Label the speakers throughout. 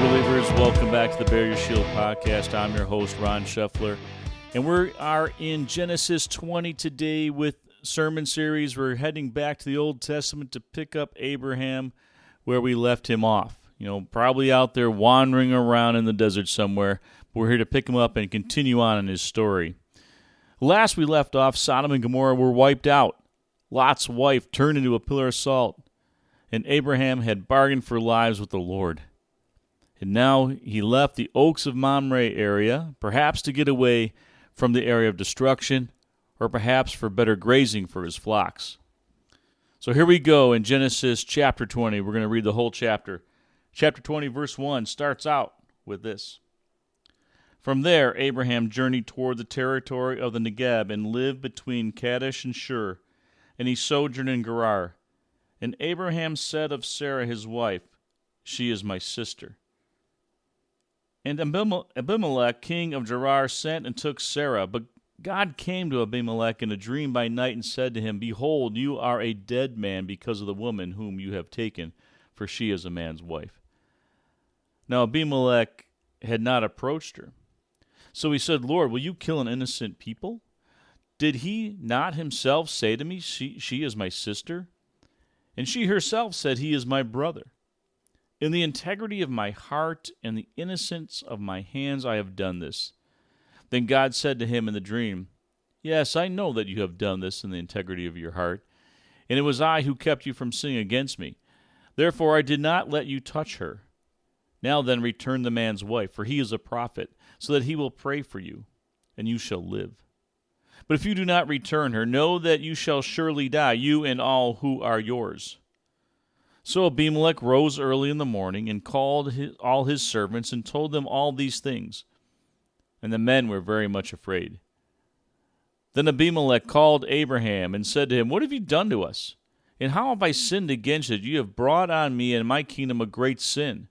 Speaker 1: believers. Welcome back to the Bear Your Shield podcast. I'm your host, Ron Scheffler, and we are in Genesis 20 today with sermon series. We're heading back to the Old Testament to pick up Abraham where we left him off. Probably out there wandering around in the desert somewhere. But we're here to pick him up and continue on in his story. Last we left off, Sodom and Gomorrah were wiped out. Lot's wife turned into a pillar of salt, and Abraham had bargained for lives with the Lord. And now he left the Oaks of Mamre area, perhaps to get away from the area of destruction, or perhaps for better grazing for his flocks. So here we go in Genesis chapter 20. We're going to read the whole chapter. Chapter 20, verse 1 starts out with this. From there, Abraham journeyed toward the territory of the Negeb and lived between Kadesh and Shur, and he sojourned in Gerar. And Abraham said of Sarah his wife, "She is my sister." And Abimelech, king of Gerar, sent and took Sarah. But God came to Abimelech in a dream by night and said to him, "Behold, you are a dead man because of the woman whom you have taken, for she is a man's wife." Now Abimelech had not approached her. So he said, "Lord, will you kill an innocent people? Did he not himself say to me, she is my sister? And she herself said, he is my brother. In the integrity of my heart and the innocence of my hands I have done this." Then God said to him in the dream, "Yes, I know that you have done this in the integrity of your heart, and it was I who kept you from sinning against me. Therefore I did not let you touch her. Now then return the man's wife, for he is a prophet, so that he will pray for you, and you shall live. But if you do not return her, know that you shall surely die, you and all who are yours." So Abimelech rose early in the morning and called all his servants and told them all these things. And the men were very much afraid. Then Abimelech called Abraham and said to him, "What have you done to us? And how have I sinned against you? You have brought on me and my kingdom a great sin.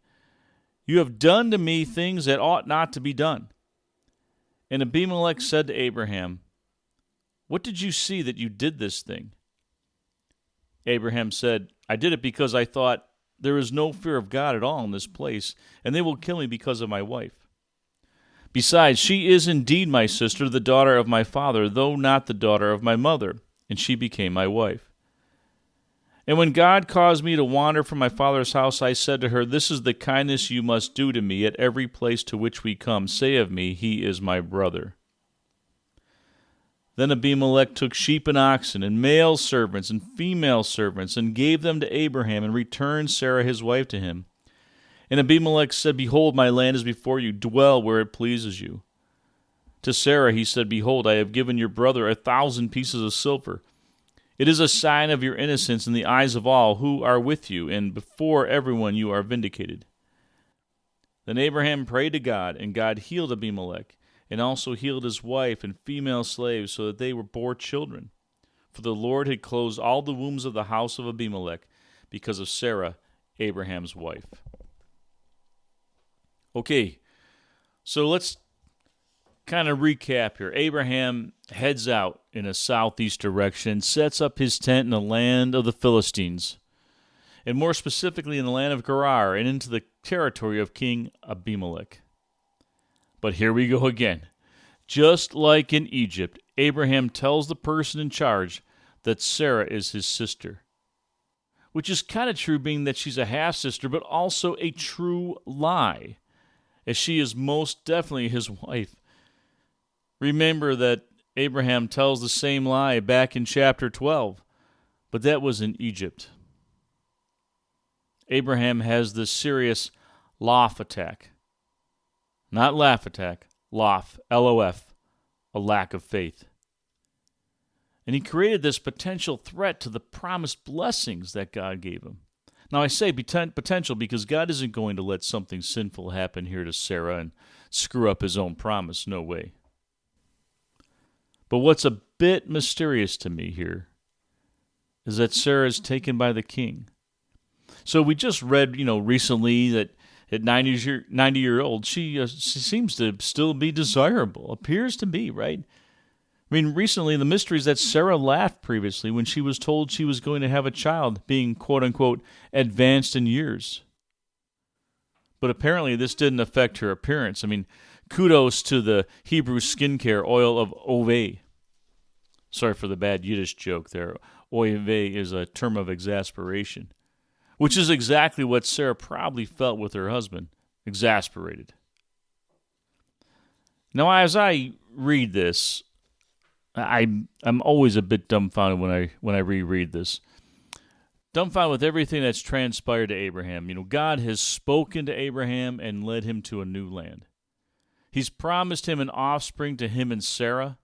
Speaker 1: You have done to me things that ought not to be done." And Abimelech said to Abraham, "What did you see that you did this thing?" Abraham said, "I did it because I thought, there is no fear of God at all in this place, and they will kill me because of my wife. Besides, she is indeed my sister, the daughter of my father, though not the daughter of my mother, and she became my wife. And when God caused me to wander from my father's house, I said to her, this is the kindness you must do to me at every place to which we come. Say of me, he is my brother." Then Abimelech took sheep and oxen, and male servants and female servants, and gave them to Abraham, and returned Sarah his wife to him. And Abimelech said, "Behold, my land is before you. Dwell where it pleases you." To Sarah he said, "Behold, I have given your brother 1,000 pieces of silver. It is a sign of your innocence in the eyes of all who are with you, and before everyone you are vindicated." Then Abraham prayed to God, and God healed Abimelech, and also healed his wife and female slaves, so that they bore children. For the Lord had closed all the wombs of the house of Abimelech because of Sarah, Abraham's wife. Okay, so let's kind of recap here. Abraham heads out in a southeast direction, sets up his tent in the land of the Philistines, and more specifically in the land of Gerar, and into the territory of King Abimelech. But here we go again. Just like in Egypt, Abraham tells the person in charge that Sarah is his sister, which is kind of true, being that she's a half-sister, but also a true lie, as she is most definitely his wife. Remember that Abraham tells the same lie back in chapter 12, but that was in Egypt. Abraham has this serious lof attack. Not laugh attack, lof, L-O-F, a lack of faith. And he created this potential threat to the promised blessings that God gave him. Now I say potential because God isn't going to let something sinful happen here to Sarah and screw up his own promise, no way. But what's a bit mysterious to me here is that Sarah is taken by the king. So we just read, recently that at 90-year-old, she seems to still be desirable. Appears to be, right? I mean, recently the mystery is that Sarah laughed previously when she was told she was going to have a child, being, quote-unquote, advanced in years. but apparently this didn't affect her appearance. I mean, kudos to the Hebrew skincare oil of Oveh. Sorry for the bad Yiddish joke there. Oveh is a term of exasperation, which is exactly what Sarah probably felt with her husband, exasperated. Now, as I read this, I'm always a bit dumbfounded when I reread this. Dumbfounded with everything that's transpired to Abraham. You know, God has spoken to Abraham and led him to a new land. He's promised him an offspring to him and Sarah.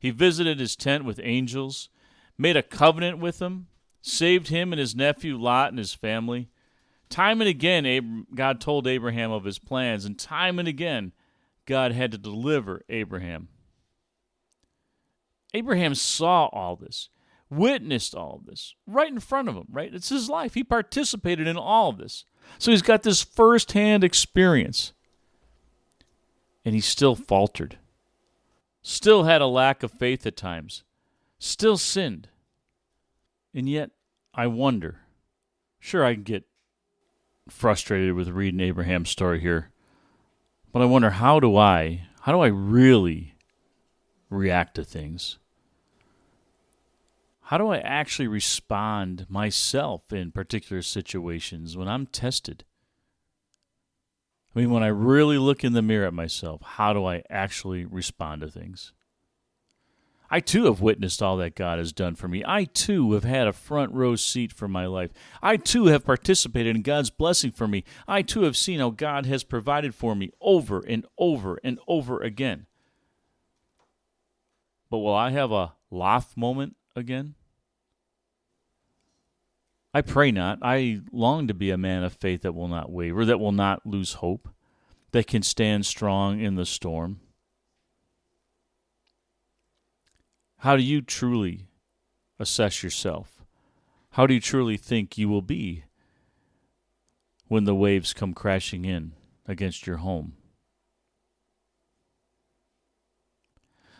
Speaker 1: He visited his tent with angels, made a covenant with him, saved him and his nephew Lot and his family. Time and again, God told Abraham of his plans, and time and again, God had to deliver Abraham. Abraham saw all this, witnessed all of this, right in front of him, right? It's his life. He participated in all of this. So he's got this firsthand experience. And he still faltered. Still had a lack of faith at times. Still sinned. And yet, I wonder. Sure, I can get frustrated with reading Abraham's story here. But I wonder, how do I really react to things? How do I actually respond myself in particular situations when I'm tested? I mean, when I really look in the mirror at myself, how do I actually respond to things? I too have witnessed all that God has done for me. I too have had a front row seat for my life. I too have participated in God's blessing for me. I too have seen how God has provided for me over and over and over again. But will I have a Loth moment again? I pray not. I long to be a man of faith that will not waver, that will not lose hope, that can stand strong in the storm. How do you truly assess yourself? How do you truly think you will be when the waves come crashing in against your home?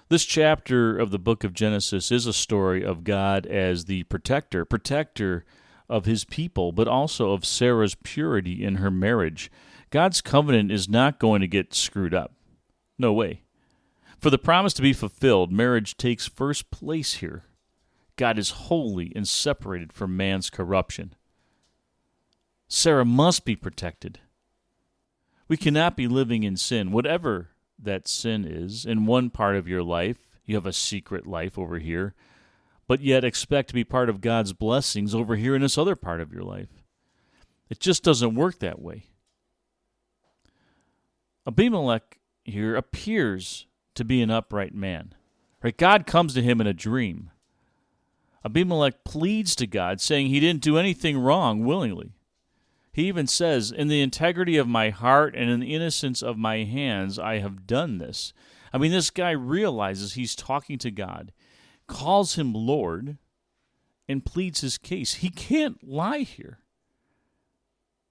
Speaker 1: This chapter of the book of Genesis is a story of God as the protector of his people, but also of Sarah's purity in her marriage. God's covenant is not going to get screwed up. No way. For the promise to be fulfilled, marriage takes first place here. God is holy and separated from man's corruption. Sarah must be protected. We cannot be living in sin, whatever that sin is. In one part of your life, you have a secret life over here, but yet expect to be part of God's blessings over here in this other part of your life. It just doesn't work that way. Abimelech here appears to be an upright man. Right? God comes to him in a dream. Abimelech pleads to God, saying he didn't do anything wrong willingly. He even says, "In the integrity of my heart and in the innocence of my hands, I have done this." I mean, this guy realizes he's talking to God, calls him Lord, and pleads his case. He can't lie here.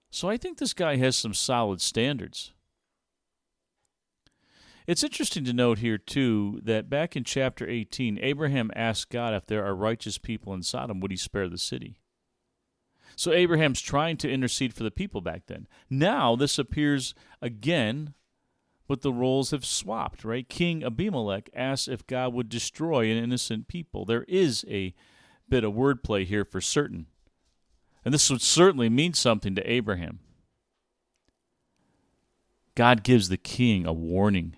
Speaker 1: So I think this guy has some solid standards. It's interesting to note here, too, that back in chapter 18, Abraham asked God if there are righteous people in Sodom, would he spare the city? So Abraham's trying to intercede for the people back then. Now this appears again, but the roles have swapped, right? King Abimelech asks if God would destroy an innocent people. There is a bit of wordplay here for certain. And this would certainly mean something to Abraham. God gives the king a warning.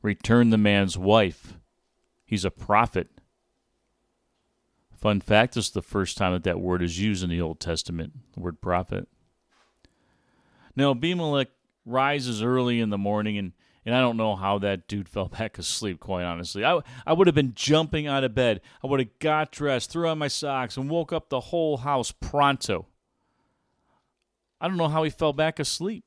Speaker 1: Return the man's wife. He's a prophet. Fun fact, this is the first time that word is used in the Old Testament, the word prophet. Now, Abimelech rises early in the morning, and I don't know how that dude fell back asleep, quite honestly. I would have been jumping out of bed. I would have got dressed, threw on my socks, and woke up the whole house pronto. I don't know how he fell back asleep.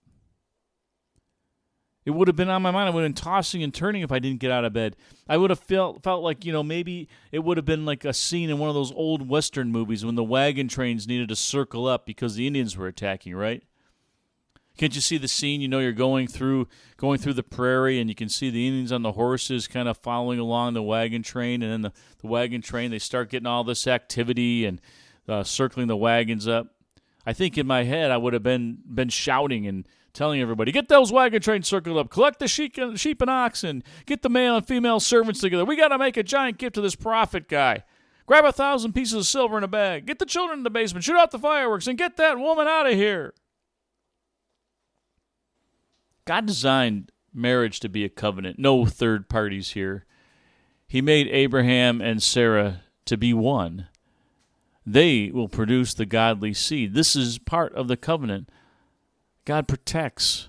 Speaker 1: It would have been on my mind. I would have been tossing and turning if I didn't get out of bed. I would have felt like, maybe it would have been like a scene in one of those old Western movies when the wagon trains needed to circle up because the Indians were attacking, right? Can't you see the scene? You're going through the prairie, and you can see the Indians on the horses kind of following along the wagon train, and then the wagon train, they start getting all this activity and circling the wagons up. I think in my head I would have been shouting and telling everybody, get those wagon trains circled up, collect the sheep and oxen, get the male and female servants together. We got to make a giant gift to this prophet guy. Grab 1,000 pieces of silver in a bag. Get the children in the basement, shoot out the fireworks, and get that woman out of here. God designed marriage to be a covenant. No third parties here. He made Abraham and Sarah to be one. They will produce the godly seed. This is part of the covenant. God protects.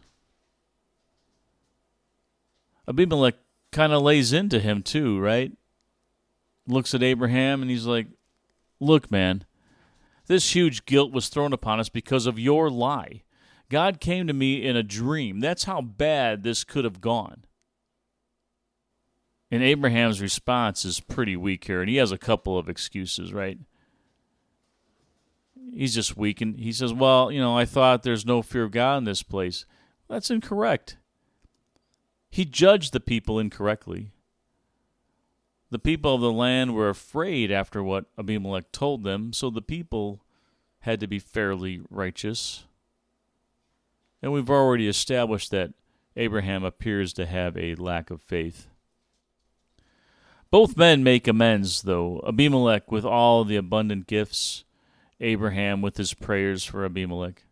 Speaker 1: Abimelech kind of lays into him too, right? Looks at Abraham and he's like, look, man, this huge guilt was thrown upon us because of your lie. God came to me in a dream. That's how bad this could have gone. And Abraham's response is pretty weak here, and he has a couple of excuses, right? He's just weak, and he says, well, I thought there's no fear of God in this place. That's incorrect. He judged the people incorrectly. The people of the land were afraid after what Abimelech told them, so the people had to be fairly righteous. And we've already established that Abraham appears to have a lack of faith. Both men make amends, though. Abimelech with all the abundant gifts, Abraham with his prayers for Abimelech.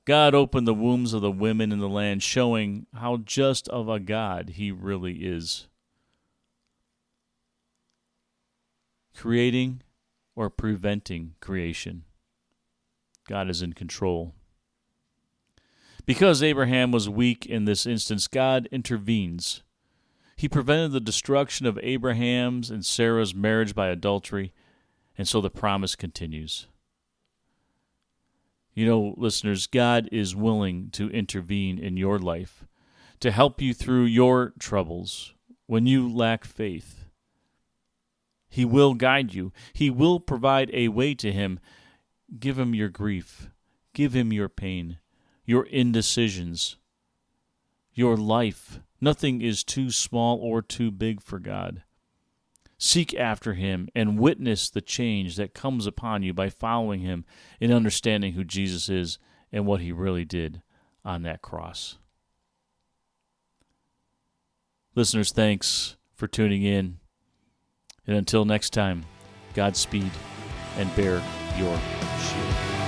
Speaker 1: God opened the wombs of the women in the land, showing how just of a God he really is. Creating or preventing creation. God is in control. Because Abraham was weak in this instance, God intervenes. He prevented the destruction of Abraham's and Sarah's marriage by adultery, and so the promise continues. Listeners, God is willing to intervene in your life, to help you through your troubles when you lack faith. He will guide you. He will provide a way to him. Give him your grief. Give him your pain, your indecisions, your life. Nothing is too small or too big for God. Seek after him and witness the change that comes upon you by following him in understanding who Jesus is and what he really did on that cross. Listeners, thanks for tuning in. And until next time, Godspeed and bear your shield.